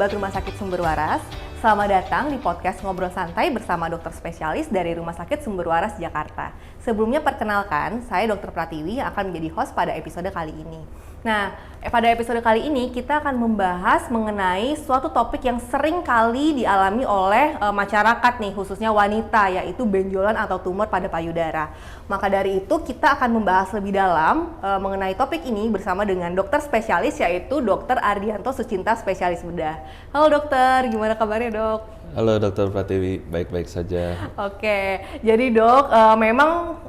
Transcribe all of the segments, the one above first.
sahabat Rumah Sakit Sumber Waras, selamat datang di podcast Ngobrol Santai bersama dokter spesialis dari Rumah Sakit Sumber Waras Jakarta. Sebelumnya perkenalkan, saya Dr. Pratiwi yang akan menjadi host pada episode kali ini. Nah, pada episode kali ini kita akan membahas mengenai suatu topik yang sering kali dialami oleh masyarakat nih, khususnya wanita, yaitu benjolan atau tumor pada payudara. Maka dari itu kita akan membahas lebih dalam mengenai topik ini bersama dengan dokter spesialis, yaitu Dr. Ardianto Sucinta, spesialis bedah. Halo dokter, gimana kabarnya dok? Halo Dokter Pratiwi, baik-baik saja. Oke, jadi dok, memang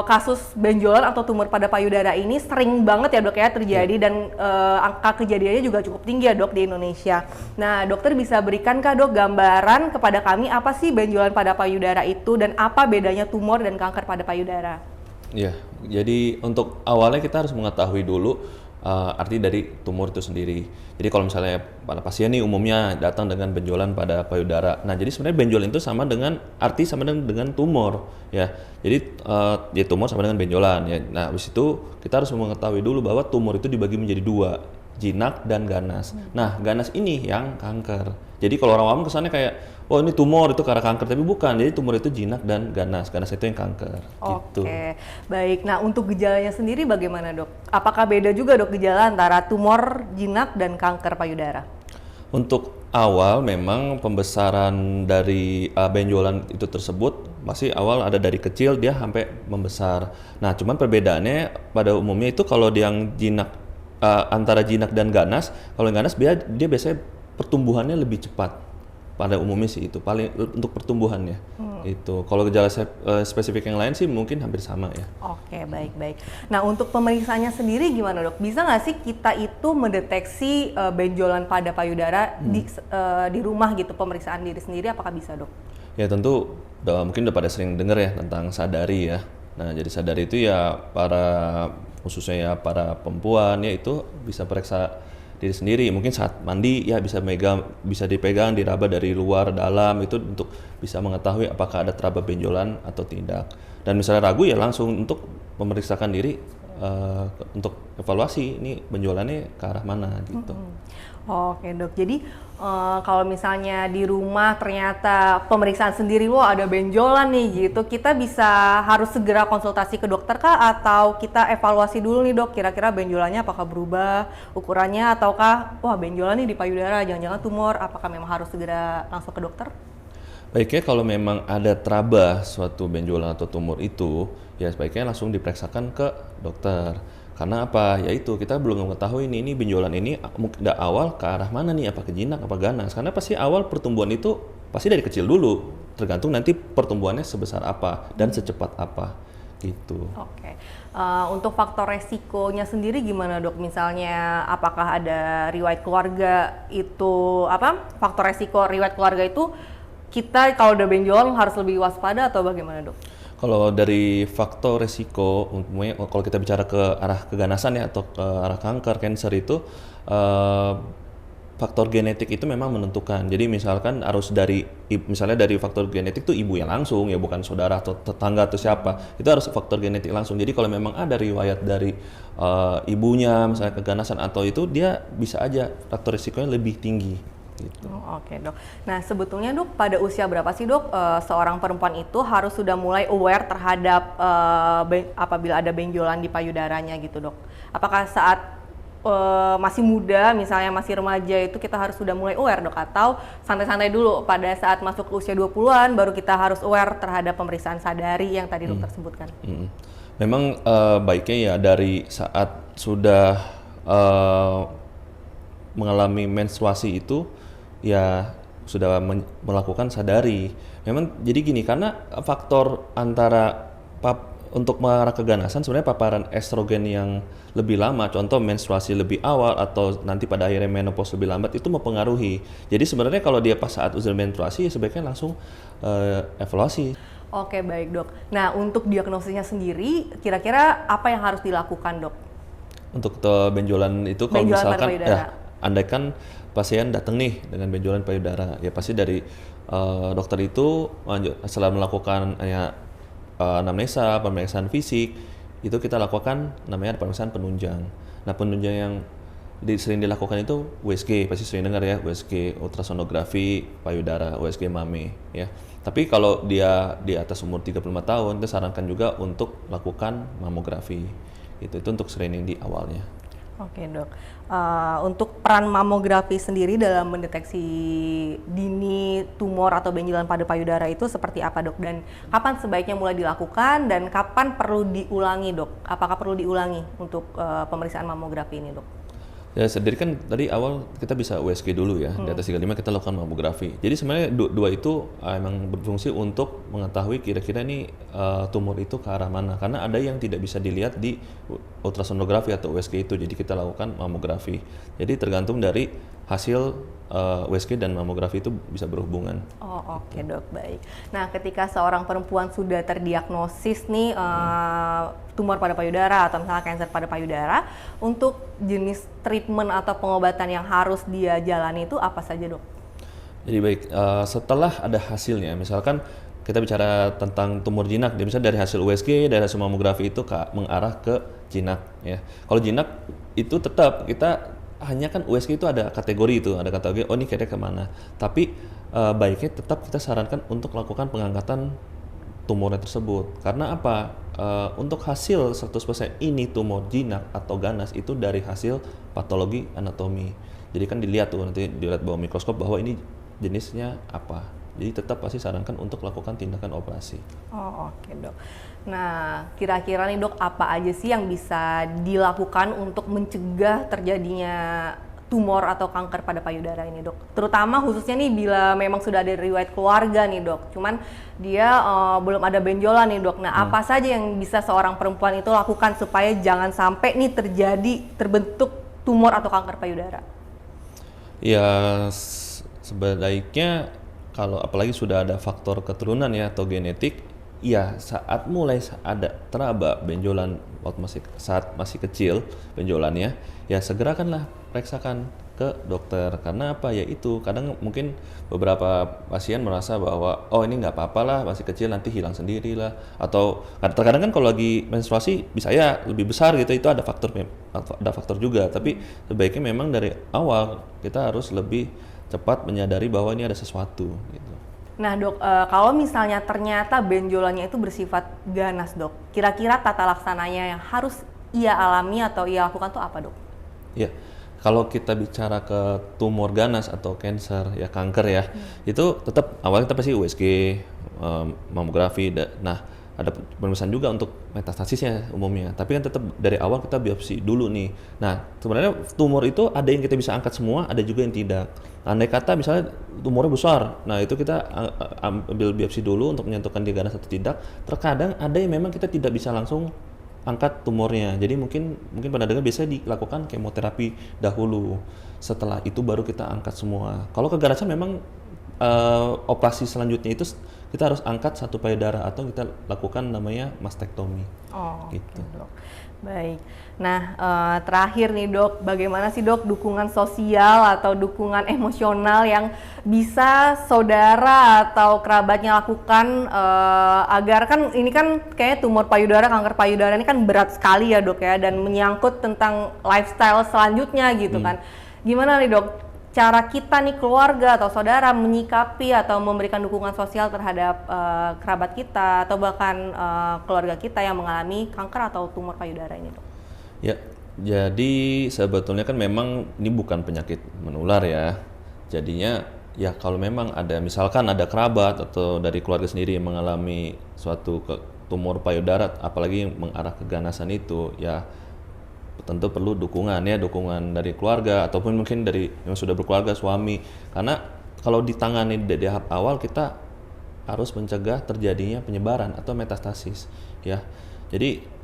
kasus benjolan atau tumor pada payudara ini sering banget ya dok ya terjadi dan angka kejadiannya juga cukup tinggi ya dok di Indonesia. Nah, dokter bisa berikankah dok gambaran kepada kami apa sih benjolan pada payudara itu dan apa bedanya tumor dan kanker pada payudara? Ya, jadi untuk awalnya kita harus mengetahui dulu arti dari tumor itu sendiri. Jadi kalau misalnya pada pasien nih umumnya datang dengan benjolan pada payudara. Nah, jadi sebenarnya benjolan itu sama dengan tumor ya. Jadi tumor sama dengan benjolan ya. Nah, habis itu kita harus mengetahui dulu bahwa tumor itu dibagi menjadi dua, jinak dan ganas. Nah, ganas ini yang kanker. Jadi kalau orang awam kesannya kayak, oh ini tumor itu karena kanker, tapi bukan. Jadi tumor itu jinak dan ganas. Ganas itu yang kanker. Gitu. Oke, baik. Nah, untuk gejalanya sendiri bagaimana dok? Apakah beda juga dok gejala antara tumor, jinak, dan kanker payudara? Untuk awal memang pembesaran dari benjolan itu tersebut masih awal ada dari kecil dia sampai membesar. Nah, cuman perbedaannya pada umumnya itu kalau yang jinak antara jinak dan ganas, kalau yang ganas dia biasanya pertumbuhannya lebih cepat. Pada umumnya sih itu paling untuk pertumbuhannya. Itu kalau gejala spesifik yang lain sih mungkin hampir sama ya. Oke, baik. Nah, untuk pemeriksaannya sendiri gimana dok? Bisa nggak sih kita itu mendeteksi benjolan pada payudara di rumah gitu, pemeriksaan diri sendiri, apakah bisa dok? Ya tentu mungkin udah pada sering dengar ya tentang sadari ya. Nah, jadi sadari itu ya khususnya ya para perempuan ya itu bisa periksa diri sendiri, mungkin saat mandi ya bisa dipegang, diraba dari luar dalam itu untuk bisa mengetahui apakah ada teraba benjolan atau tidak. Dan misalnya ragu ya langsung untuk memeriksakan diri untuk evaluasi ini benjolannya ke arah mana gitu. Oke dok, jadi kalau misalnya di rumah ternyata pemeriksaan sendiri ada benjolan nih gitu, kita harus segera konsultasi ke dokter kah atau kita evaluasi dulu nih dok, kira-kira benjolannya apakah berubah ukurannya ataukah benjolan nih di payudara, jangan-jangan tumor, apakah memang harus segera langsung ke dokter? Baiknya kalau memang ada teraba suatu benjolan atau tumor itu, ya sebaiknya langsung diperiksakan ke dokter. Karena apa? Yaitu kita belum mengetahui ini benjolan ini dari awal ke arah mana nih, apa ke jinak, apa ganas. Karena pasti awal pertumbuhan itu pasti dari kecil dulu, tergantung nanti pertumbuhannya sebesar apa dan secepat apa gitu. Oke. Untuk faktor resikonya sendiri gimana dok? Misalnya apakah ada riwayat keluarga itu faktor resiko riwayat keluarga itu kita kalau udah benjol harus lebih waspada atau bagaimana dok? Kalau dari faktor resiko, umumnya kalau kita bicara ke arah keganasan ya atau ke arah kanker, cancer itu faktor genetik itu memang menentukan. Jadi misalkan harus misalnya dari faktor genetik itu ibu yang langsung ya, bukan saudara atau tetangga atau siapa. Itu harus faktor genetik langsung. Jadi kalau memang ada riwayat dari ibunya misalnya keganasan atau itu, dia bisa aja faktor resikonya lebih tinggi. Gitu. Oke dok. Nah sebetulnya dok pada usia berapa sih dok seorang perempuan itu harus sudah mulai aware terhadap apabila ada benjolan di payudaranya gitu dok? Apakah saat masih muda misalnya masih remaja itu kita harus sudah mulai aware dok, atau santai-santai dulu pada saat masuk ke usia 20-an baru kita harus aware terhadap pemeriksaan sadari yang tadi dokter sebutkan? Memang baiknya ya dari saat sudah mengalami menstruasi itu ya sudah melakukan sadari. Memang jadi gini, karena faktor antara untuk mengarah keganasan sebenarnya paparan estrogen yang lebih lama, contoh menstruasi lebih awal atau nanti pada akhirnya menopause lebih lambat, itu mempengaruhi. Jadi sebenarnya kalau dia pas saat usia menstruasi ya sebaiknya langsung evaluasi. Oke baik dok. Nah untuk diagnosisnya sendiri kira-kira apa yang harus dilakukan dok? Untuk benjolan itu kalau misalkan andaikan pasien datang nih dengan benjolan payudara, ya pasti dari dokter itu setelah melakukan anamnesa, pemeriksaan fisik, itu kita lakukan namanya pemeriksaan penunjang. Nah penunjang yang sering dilakukan itu USG, pasti sering dengar ya, USG ultrasonografi payudara, USG mame ya. Tapi kalau dia di atas umur 35 tahun, kita sarankan juga untuk lakukan mamografi. Itu untuk screening di awalnya. Oke dok, untuk peran mamografi sendiri dalam mendeteksi dini tumor atau benjolan pada payudara itu seperti apa dok? Dan kapan sebaiknya mulai dilakukan dan kapan perlu diulangi dok? Apakah perlu diulangi untuk pemeriksaan mamografi ini dok? Ya sendiri kan tadi awal kita bisa USG dulu ya, di atas 35 kita lakukan mamografi. Jadi sebenarnya dua itu emang berfungsi untuk mengetahui kira-kira ini tumor itu ke arah mana. Karena ada yang tidak bisa dilihat di ultrasonografi atau USG itu, jadi kita lakukan mamografi. Jadi tergantung dari hasil USG dan mamografi itu bisa berhubungan. Oh oke dok, baik. Nah ketika seorang perempuan sudah terdiagnosis nih tumor pada payudara atau misalnya kanker pada payudara, untuk jenis treatment atau pengobatan yang harus dia jalani itu apa saja dok? Jadi baik, setelah ada hasilnya, misalkan kita bicara tentang tumor jinak, misalnya dari hasil USG, dari hasil mamografi itu mengarah ke jinak ya. Kalau jinak itu tetap kita hanya kan USG itu ada kategori itu, ada kategori oh ini kira-kira kemana. Tapi baiknya tetap kita sarankan untuk lakukan pengangkatan tumornya tersebut. Karena apa? Untuk hasil 100% ini tumor jinak atau ganas itu dari hasil patologi anatomi. Jadi kan dilihat tuh nanti dilihat bawah mikroskop bahwa ini jenisnya apa. Jadi tetap pasti sarankan untuk lakukan tindakan operasi. Oh oke dok. Nah kira-kira nih dok apa aja sih yang bisa dilakukan untuk mencegah terjadinya tumor atau kanker pada payudara ini dok? Terutama khususnya nih bila memang sudah ada riwayat keluarga nih dok, cuman dia belum ada benjolan nih dok. Nah apa saja yang bisa seorang perempuan itu lakukan supaya jangan sampai nih terbentuk tumor atau kanker payudara? Ya sebaiknya kalau apalagi sudah ada faktor keturunan ya atau genetik, ya mulai ada teraba benjolan saat masih kecil benjolannya, ya segerakanlah periksakan ke dokter. Karena apa ya itu kadang mungkin beberapa pasien merasa bahwa oh ini nggak apa-apa lah masih kecil nanti hilang sendiri lah, atau terkadang kan kalau lagi menstruasi bisa ya lebih besar gitu, itu ada faktor juga. Tapi sebaiknya memang dari awal kita harus lebih cepat menyadari bahwa ini ada sesuatu gitu. Nah dok, kalau misalnya ternyata benjolannya itu bersifat ganas dok, kira-kira tata laksananya yang harus ia alami atau ia lakukan tuh apa dok? Ya, kalau kita bicara ke tumor ganas atau cancer ya kanker ya, itu tetap awalnya kita pasti USG, mamografi. Nah ada pemeriksaan juga untuk metastasisnya umumnya, tapi kan tetap dari awal kita biopsi dulu nih. Nah sebenarnya tumor itu ada yang kita bisa angkat semua, ada juga yang tidak. Andai kata misalnya tumornya besar, nah itu kita ambil biopsi dulu untuk menentukan dia ganas atau tidak. Terkadang ada yang memang kita tidak bisa langsung angkat tumornya, jadi mungkin pernah dengar biasanya dilakukan kemoterapi dahulu, setelah itu baru kita angkat semua. Kalau keganasan memang operasi selanjutnya itu kita harus angkat satu payudara atau kita lakukan namanya mastektomi. Oh, gitu. okay, dok. Baik. Nah, terakhir nih dok, bagaimana sih dok dukungan sosial atau dukungan emosional yang bisa saudara atau kerabatnya lakukan agar kan ini kan kayaknya tumor payudara, kanker payudara ini kan berat sekali ya dok ya, dan menyangkut tentang lifestyle selanjutnya gitu kan. Gimana nih dok cara kita nih keluarga atau saudara menyikapi atau memberikan dukungan sosial terhadap kerabat kita atau bahkan keluarga kita yang mengalami kanker atau tumor payudara ini dok? Ya, jadi sebetulnya kan memang ini bukan penyakit menular ya. Jadinya ya kalau memang ada misalkan ada kerabat atau dari keluarga sendiri yang mengalami suatu tumor payudara apalagi yang mengarah ke ganasan itu, ya tentu perlu dukungan dari keluarga ataupun mungkin dari yang sudah berkeluarga, suami. Karena kalau ditangani dari tahap awal kita harus mencegah terjadinya penyebaran atau metastasis ya. Jadi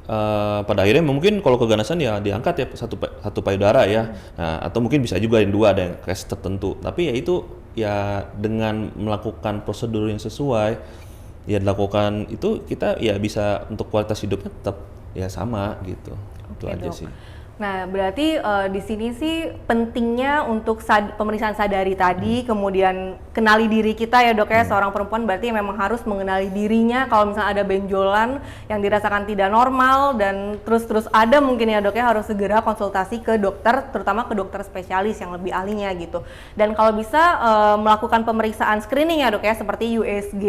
pada akhirnya mungkin kalau keganasan ya diangkat ya satu payudara ya. Nah, atau mungkin bisa juga yang dua, ada yang case tertentu. Tapi ya itu ya dengan melakukan prosedur yang sesuai ya dilakukan itu kita ya bisa untuk kualitas hidupnya tetap ya sama gitu. Itu aja dok. sih. Nah, berarti di sini sih pentingnya untuk pemeriksaan sadari tadi, kemudian kenali diri kita ya dok ya, seorang perempuan berarti memang harus mengenali dirinya kalau misalnya ada benjolan yang dirasakan tidak normal dan terus ada mungkin ya dok ya, harus segera konsultasi ke dokter, terutama ke dokter spesialis yang lebih ahlinya gitu. Dan kalau bisa melakukan pemeriksaan screening ya dok ya, seperti USG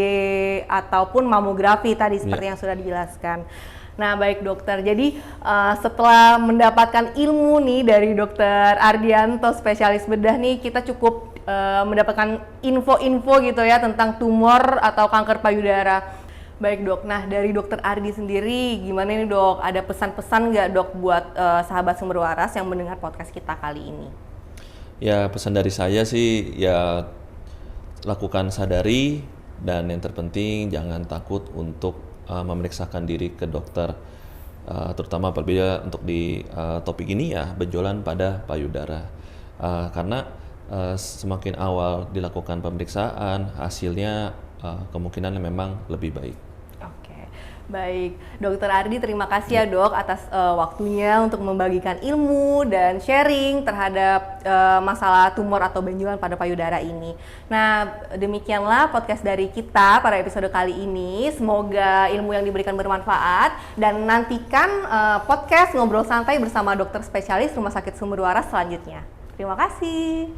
ataupun mamografi tadi seperti yang sudah dijelaskan. Nah baik dokter, jadi setelah mendapatkan ilmu nih dari dokter Ardianto spesialis bedah nih, kita cukup mendapatkan info-info gitu ya tentang tumor atau kanker payudara. Baik dok, nah dari dokter Ardi sendiri gimana nih dok, ada pesan-pesan nggak dok buat sahabat sumber waras yang mendengar podcast kita kali ini? Ya pesan dari saya sih ya lakukan sadari dan yang terpenting jangan takut untuk memeriksakan diri ke dokter, terutama apabila untuk di topik ini ya benjolan pada payudara, karena semakin awal dilakukan pemeriksaan hasilnya kemungkinan memang lebih baik. Oke, baik dokter Ardi, terima kasih ya dok atas waktunya untuk membagikan ilmu dan sharing terhadap masalah tumor atau benjolan pada payudara ini. Nah demikianlah podcast dari kita pada episode kali ini, semoga ilmu yang diberikan bermanfaat dan nantikan podcast Ngobrol Santai bersama dokter spesialis Rumah Sakit Sumber Waras selanjutnya. Terima kasih.